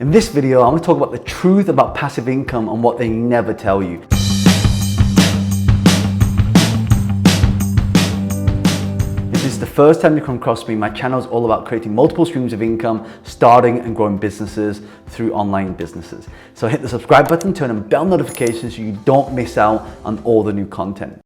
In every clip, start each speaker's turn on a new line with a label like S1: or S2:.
S1: In this video, I'm going to talk about the truth about passive income and what they never tell you. If this is the first time you come across me, my channel is all about creating multiple streams of income, starting and growing businesses through online businesses. So hit the subscribe button, turn on bell notifications so you don't miss out on all the new content.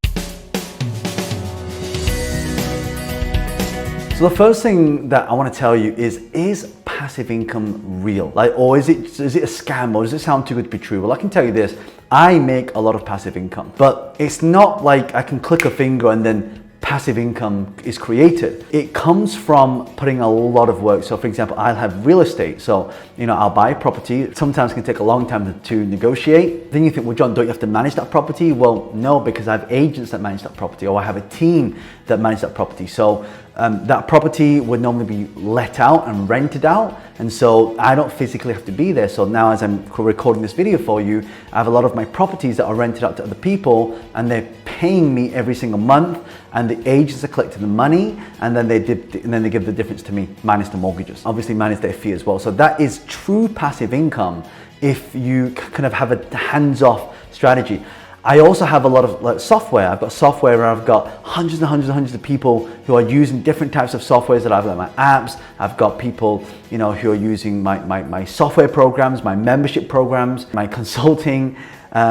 S1: So the first thing that I want to tell you is passive income real? Or is it a scam, or does it sound too good to be true? Well, I can tell you this, I make a lot of passive income, but it's not like I can click a finger and then passive income is created. It comes from putting a lot of work. So for example, I'll have real estate. So, I'll buy a property. Sometimes it can take a long time to negotiate. Then you think, well, John, don't you have to manage that property? Well, no, because I have agents that manage that property, or I have a team that manage that property. So that property would normally be let out and rented out. And so I don't physically have to be there. So now as I'm recording this video for you, I have a lot of my properties that are rented out to other people, and they're paying me every single month, and the agents are collecting the money, and then they give the difference to me, minus the mortgages, obviously minus their fee as well. So that is true passive income if you kind of have a hands-off strategy. I also have a lot of software. I've got software where I've got hundreds and hundreds and hundreds of people who are using different types of softwares that I've got my apps. I've got people, who are using my software programs, my membership programs, my consulting,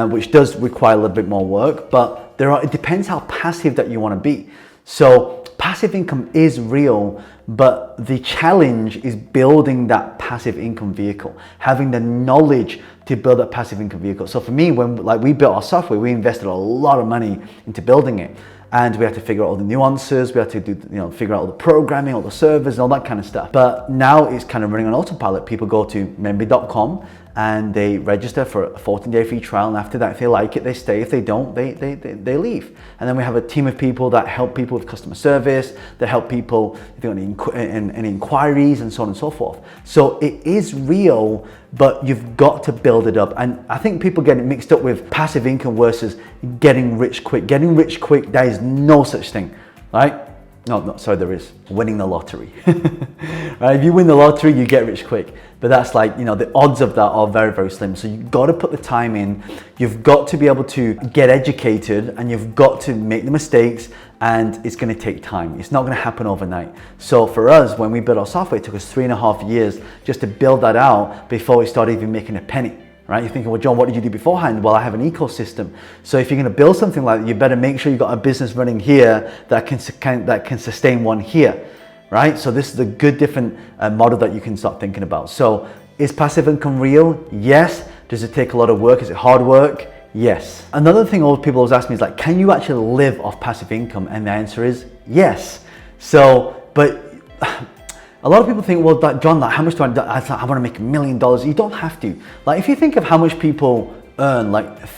S1: which does require a little bit more work, but it depends how passive that you want to be. So passive income is real, but the challenge is building that passive income vehicle, having the knowledge to build that passive income vehicle. So for me, when we built our software, we invested a lot of money into building it. And we had to figure out all the nuances, we had to figure out all the programming, all the servers and all that kind of stuff. But now it's kind of running on autopilot. People go to membee.com and they register for a 14-day free trial, and after that, if they like it, they stay. If they don't, they leave. And then we have a team of people that help people with customer service, that help people if they want any inquiries and so on and so forth. So it is real, but you've got to build it up. And I think people get it mixed up with passive income versus getting rich quick. Getting rich quick, there is no such thing, right? No, sorry, there is. Winning the lottery. Right? If you win the lottery, you get rich quick. But that's the odds of that are very, very slim. So you've got to put the time in. You've got to be able to get educated, and you've got to make the mistakes, and it's going to take time. It's not going to happen overnight. So for us, when we built our software, it took us 3.5 years just to build that out before we started even making a penny. Right? You're thinking, well, John, what did you do beforehand? Well, I have an ecosystem. So if you're going to build something like that, you better make sure you've got a business running here that can sustain one here, right? So this is a good different model that you can start thinking about. So is passive income real? Yes. Does it take a lot of work? Is it hard work? Yes. Another thing all people always ask me is can you actually live off passive income? And the answer is yes. So, but a lot of people think, well, John, how much do I want to make $1 million. You don't have to. If you think of how much people earn,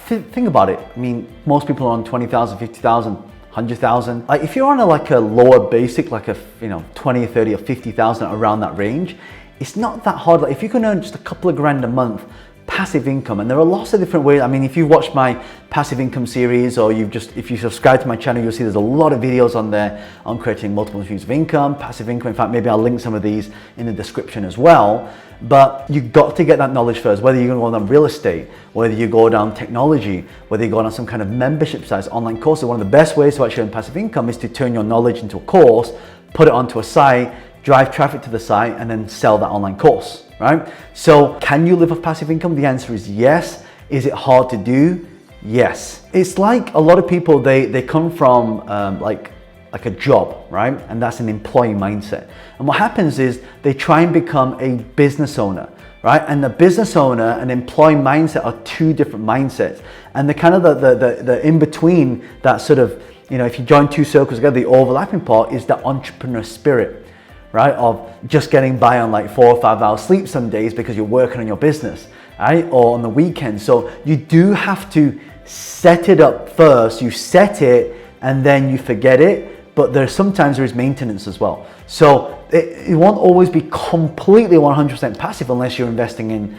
S1: think about it. I mean, most people are on 20,000, 50,000, 100,000. If you're on a lower basic, 20, 30 or 50,000, around that range, it's not that hard. If you can earn just a couple of grand a month, passive income, and there are lots of different ways. I mean, if you've watched my passive income series, or if you subscribe to my channel, you'll see there's a lot of videos on there on creating multiple streams of income, passive income. In fact, maybe I'll link some of these in the description as well. But you've got to get that knowledge first, whether you're going to go down real estate, whether you go down technology, whether you go on some kind of membership sites, online courses. One of the best ways to actually earn passive income is to turn your knowledge into a course, put it onto a site, drive traffic to the site, and then sell that online course. Right? So can you live off passive income? The answer is yes. Is it hard to do? Yes. It's like a lot of people, they come from like a job, right? And that's an employee mindset. And what happens is they try and become a business owner, right? And the business owner and employee mindset are two different mindsets. And the kind of the in between, that sort of, if you join two circles together, the overlapping part is that entrepreneur spirit. Right, of just getting by on 4 or 5 hours sleep some days because you're working on your business, right, or on the weekend. So you do have to set it up first. You set it and then you forget it, but sometimes there is maintenance as well. So it won't always be completely 100% passive unless you're investing in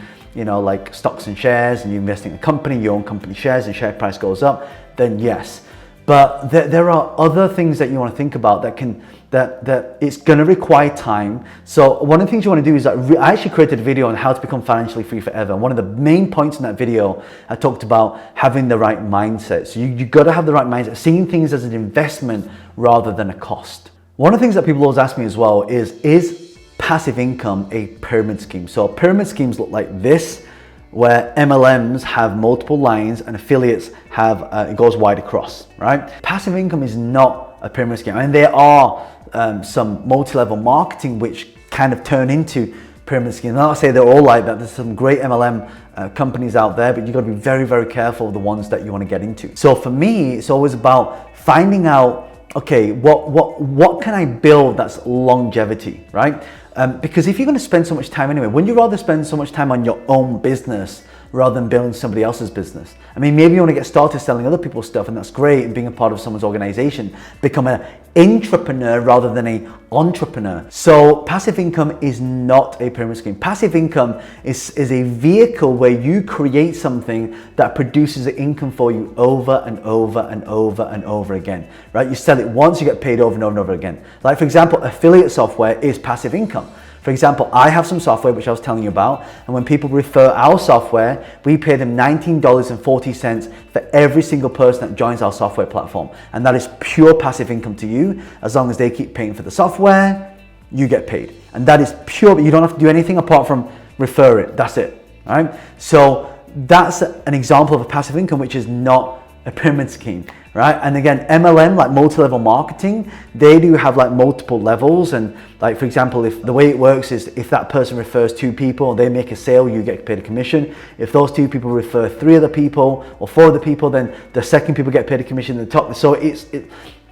S1: stocks and shares, and you're investing in a company, your own company shares, and share price goes up, then yes. But there are other things that you want to think about that it's going to require time. So one of the things you want to do is that I actually created a video on how to become financially free forever. And one of the main points in that video, I talked about having the right mindset. So you got to have the right mindset, seeing things as an investment rather than a cost. One of the things that people always ask me as well is passive income a pyramid scheme? So pyramid schemes look like this, where MLMs have multiple lines and affiliates have, it goes wide across, right? Passive income is not a pyramid scheme. And there are some multi-level marketing which kind of turn into pyramid schemes. I'm not say they're all like that. There's some great MLM companies out there, but you've got to be very, very careful of the ones that you want to get into. So for me, it's always about finding out, okay, what can I build that's longevity, right? Because if you're going to spend so much time anyway, wouldn't you rather spend so much time on your own business rather than building somebody else's business? I mean, maybe you want to get started selling other people's stuff, and that's great, and being a part of someone's organization, become an intrapreneur rather than an entrepreneur. So passive income is not a pyramid scheme. Passive income is a vehicle where you create something that produces an income for you over and over and over and over again, right? You sell it once, you get paid over and over and over again. Like for example, affiliate software is passive income. For example, I have some software which I was telling you about, and when people refer our software, we pay them $19.40 for every single person that joins our software platform. And that is pure passive income to you. As long as they keep paying for the software, you get paid. And that is pure, you don't have to do anything apart from refer it, that's it, all right? So that's an example of a passive income which is not a pyramid scheme, right? And again, MLM, like multi-level marketing, they do have like multiple levels. And like, for example, if the way it works is if that person refers 2 people, they make a sale, you get paid a commission. If those 2 people refer 3 other people or 4 other people, then the second people get paid a commission at the top. So you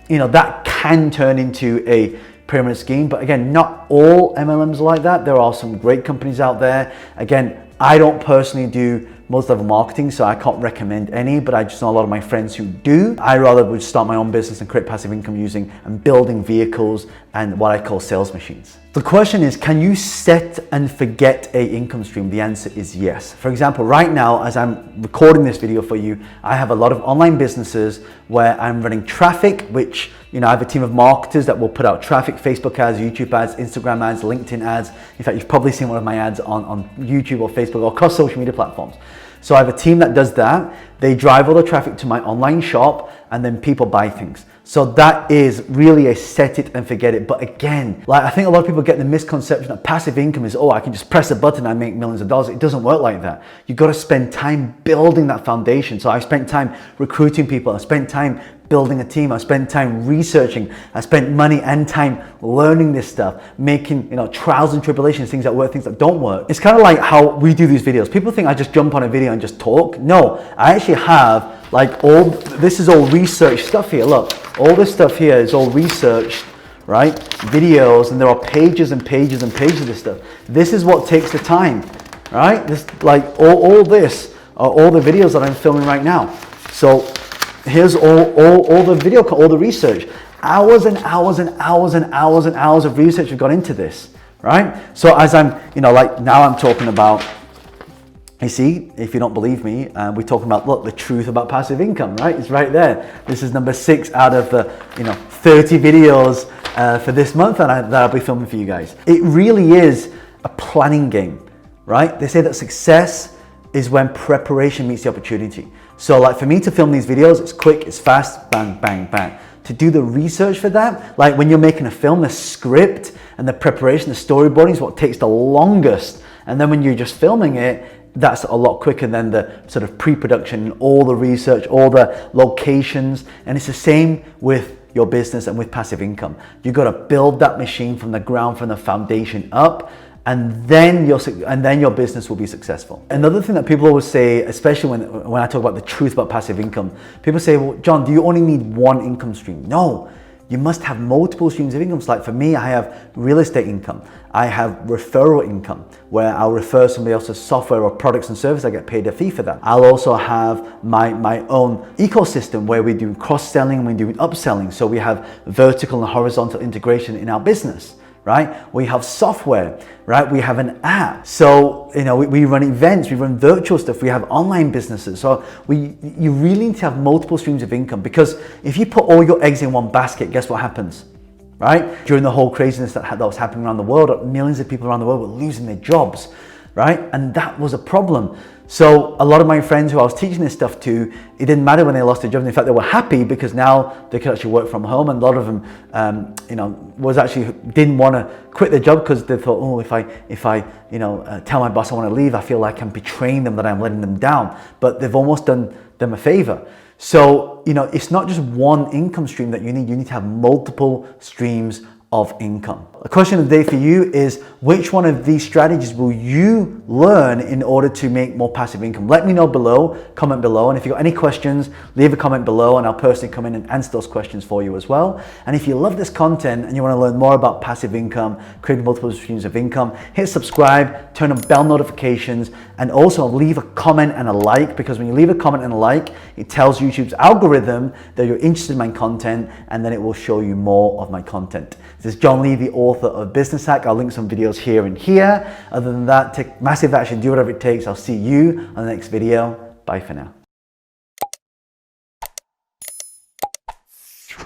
S1: know, that can turn into a pyramid scheme. But again, not all MLMs are like that. There are some great companies out there. Again, I don't personally do multi-level marketing, so I can't recommend any, but I just know a lot of my friends who do. I rather would start my own business and create passive income using and building vehicles and what I call sales machines. The question is, can you set and forget a income stream? The answer is yes. For example, right now, as I'm recording this video for you, I have a lot of online businesses where I'm running traffic, which, you know, I have a team of marketers that will put out traffic, Facebook ads, YouTube ads, Instagram ads, LinkedIn ads. In fact, you've probably seen one of my ads on YouTube or Facebook or across social media platforms. So I have a team that does that. They drive all the traffic to my online shop, and then people buy things. So that is really a set it and forget it. But again, like I think a lot of people get the misconception that passive income is, oh, I can just press a button and I make millions of dollars. It doesn't work like that. You've got to spend time building that foundation. So I spent time recruiting people. I spent time building a team. I spent time researching. I spent money and time learning this stuff, making, you know, trials and tribulations, things that work, things that don't work. It's kind of like how we do these videos. People think I just jump on a video and just talk. No, I actually have like this is all research stuff here. Look, all this stuff here is all researched, right? Videos, and there are pages and pages and pages of this stuff. This is what takes the time, right? This, like all this are all the videos that I'm filming right now. So here's all the video, all the research. Hours and hours and hours and hours and hours of research have gone into this, right? So as I'm, you know, like now I'm talking about, you see, if you don't believe me, we're talking about, look, the truth about passive income, right? It's right there. This is number 6 out of the, 30 videos for this month that I'll be filming for you guys. It really is a planning game, right? They say that success is when preparation meets the opportunity. So like for me to film these videos, it's quick, it's fast, bang, bang, bang. To do the research for that, like when you're making a film, the script and the preparation, the storyboarding is what takes the longest. And then when you're just filming it, that's a lot quicker than the sort of pre-production, all the research, all the locations. And it's the same with your business and with passive income. You've got to build that machine from the ground, from the foundation up, and then your business will be successful. Another thing that people always say, especially when I talk about the truth about passive income, people say, well, John, do you only need one income stream? No, you must have multiple streams of income. Like for me, I have real estate income. I have referral income, where I'll refer somebody else's software or products and services. I get paid a fee for that. I'll also have my own ecosystem where we do cross-selling and we do upselling. So we have vertical and horizontal integration in our business, right? We have software, right? We have an app. So, you know, we run events, we run virtual stuff, we have online businesses. So you really need to have multiple streams of income, because if you put all your eggs in one basket, guess what happens? Right? During the whole craziness that was happening around the world, millions of people around the world were losing their jobs, right? And that was a problem. So a lot of my friends who I was teaching this stuff to, it didn't matter when they lost their jobs. In fact, they were happy because now they could actually work from home. And a lot of them, you know, didn't want to quit their job because they thought, oh, if I tell my boss I want to leave, I feel like I'm betraying them, that I'm letting them down. But they've almost done them a favor. So, you know, it's not just one income stream that you need to have multiple streams of income. A question of the day for you is, which one of these strategies will you learn in order to make more passive income? Let me know below, comment below, and if you've got any questions, leave a comment below and I'll personally come in and answer those questions for you as well. And if you love this content and you want to learn more about passive income, creating multiple streams of income, hit subscribe, turn on bell notifications, and also leave a comment and a like, because when you leave a comment and a like, it tells YouTube's algorithm that you're interested in my content, and then it will show you more of my content. This is John Lee, the author of Business Hack. I'll link some videos here and here. Other than that, take massive action, do whatever it takes. I'll see you on the next video. Bye for now.